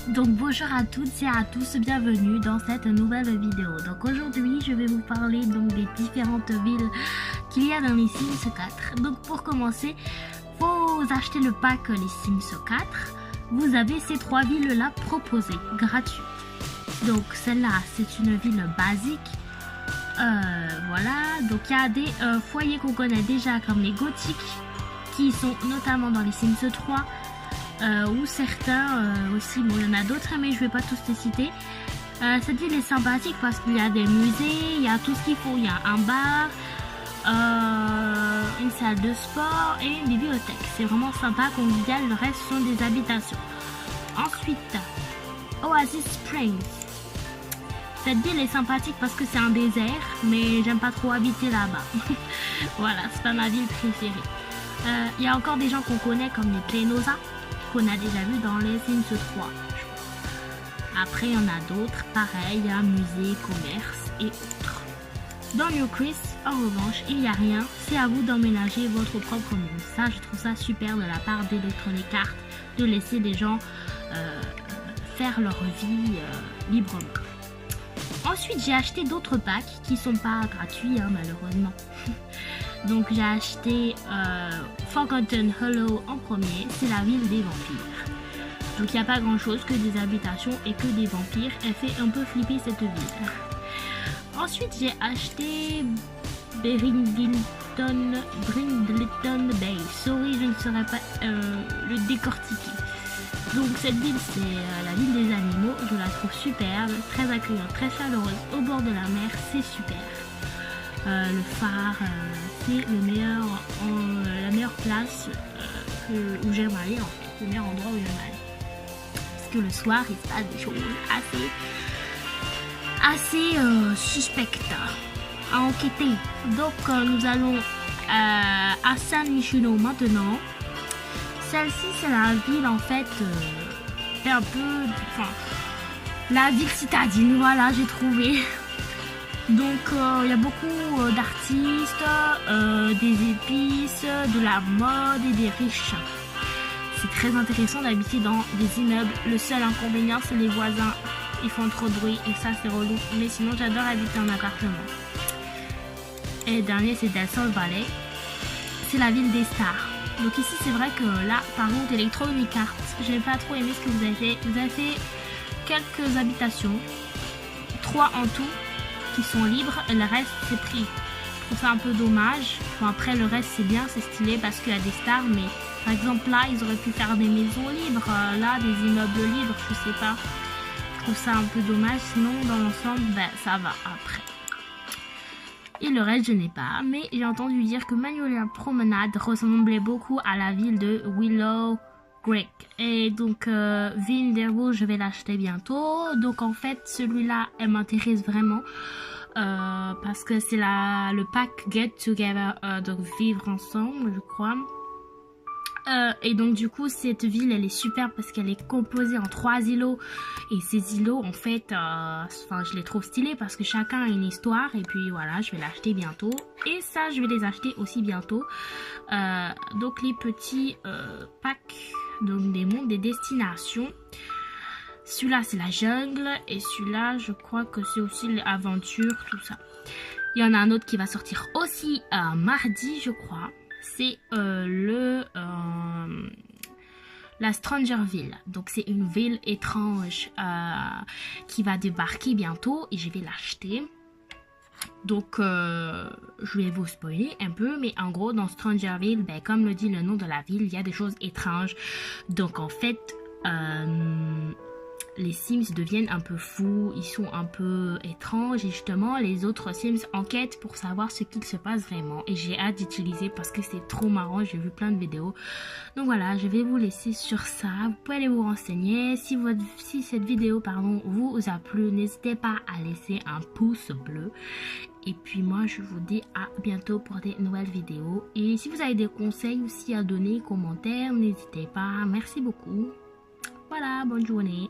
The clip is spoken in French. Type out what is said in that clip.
Donc bonjour à toutes et à tous, bienvenue dans cette nouvelle vidéo. Donc aujourd'hui je vais vous parler donc des différentes villes qu'il y a dans les Sims 4. Donc pour commencer, vous achetez le pack les Sims 4. Vous avez ces trois villes là proposées, gratuites. Donc celle-là c'est une ville basique. Voilà, donc il y a des foyers qu'on connaît déjà comme les gothiques qui sont notamment dans les Sims 3. Ou certains aussi, bon il y en a d'autres mais je vais pas tous les citer. Cette ville est sympathique parce qu'il y a des musées, il y a tout ce qu'il faut, il y a un bar, une salle de sport et une bibliothèque. C'est vraiment sympa, convivial, le reste sont des habitations. Ensuite, Oasis Springs. Cette ville est sympathique parce que c'est un désert, mais j'aime pas trop habiter là-bas. Voilà, c'est pas ma ville préférée. Il y a encore des gens qu'on connaît comme les Plenosa, qu'on a déjà vu dans les Sims 3. Après, il y en a d'autres, pareil, il y a musée, commerce et autres. Dans New Chris, en revanche, il n'y a rien, c'est à vous d'emménager votre propre monde. Ça, je trouve ça super de la part d'Electronic Arts, de laisser les gens faire leur vie librement. Ensuite, j'ai acheté d'autres packs qui sont pas gratuits, hein, malheureusement. Donc j'ai acheté Forgotten Hollow en premier, c'est la ville des vampires. Donc il n'y a pas grand chose que des habitations et que des vampires, elle fait un peu flipper cette ville. Ensuite j'ai acheté Brindleton Bay, sorry je ne saurais pas le décortiquer. Donc cette ville c'est la ville des animaux, je la trouve superbe, très accueillante, très chaleureuse, au bord de la mer, c'est super. Le phare, c'est le meilleur, la meilleure place où j'aimerais aller en fait, le meilleur endroit où j'aimerais aller. Parce que le soir il se passe des choses assez suspectes à enquêter. Donc nous allons à San Michino maintenant. Celle-ci c'est la ville en fait, c'est un peu, enfin, la ville citadine, voilà j'ai trouvé. Donc il y a beaucoup d'artistes, des épices, de la mode et des riches. C'est très intéressant d'habiter dans des immeubles. Le seul inconvénient c'est les voisins, ils font trop de bruit et ça c'est relou. Mais sinon j'adore habiter en appartement. Et le dernier c'est Del Sol Valley. C'est la ville des stars. Donc ici c'est vrai que là par contre Electronic Arts, j'ai pas trop aimé ce que vous avez fait. Vous avez fait quelques habitations, 3 en tout, qui sont libres et le reste c'est pris. Je trouve ça un peu dommage. Bon, après le reste c'est bien, c'est stylé parce qu'il y a des stars, mais par exemple là ils auraient pu faire des maisons libres, là des immeubles libres, je sais pas. Je trouve ça un peu dommage, sinon dans l'ensemble ben, ça va après. Et le reste je n'ai pas, mais j'ai entendu dire que Magnolia Promenade ressemblait beaucoup à la ville de Willow Creek. Et donc Vinderwood je vais l'acheter bientôt. Donc en fait celui-là elle m'intéresse vraiment parce que c'est le pack Get Together, donc vivre ensemble je crois. Et donc du coup cette ville elle est super parce qu'elle est composée en 3 îlots et ces îlots en fait enfin je les trouve stylés parce que chacun a une histoire. Et puis voilà, je vais l'acheter bientôt et ça je vais les acheter aussi bientôt. Donc les petits packs, donc des mondes, des destinations. Celui-là c'est la jungle et celui-là je crois que c'est aussi l'aventure, tout ça. Il y en a un autre qui va sortir aussi mardi je crois. C'est la Strangerville. Donc c'est une ville étrange qui va débarquer bientôt et je vais l'acheter. Donc je vais vous spoiler un peu, mais en gros dans Strangerville, ben, comme le dit le nom de la ville, il y a des choses étranges. Donc en fait les Sims deviennent un peu fous, ils sont un peu étranges et justement les autres Sims enquêtent pour savoir ce qu'il se passe vraiment. Et j'ai hâte d'utiliser parce que c'est trop marrant, j'ai vu plein de vidéos. Donc voilà, je vais vous laisser sur ça, vous pouvez aller vous renseigner. Si cette vidéo vous a plu, n'hésitez pas à laisser un pouce bleu. Et puis moi je vous dis à bientôt pour des nouvelles vidéos. Et si vous avez des conseils aussi à donner, commentaires, n'hésitez pas. Merci beaucoup. Voilà, bonne journée.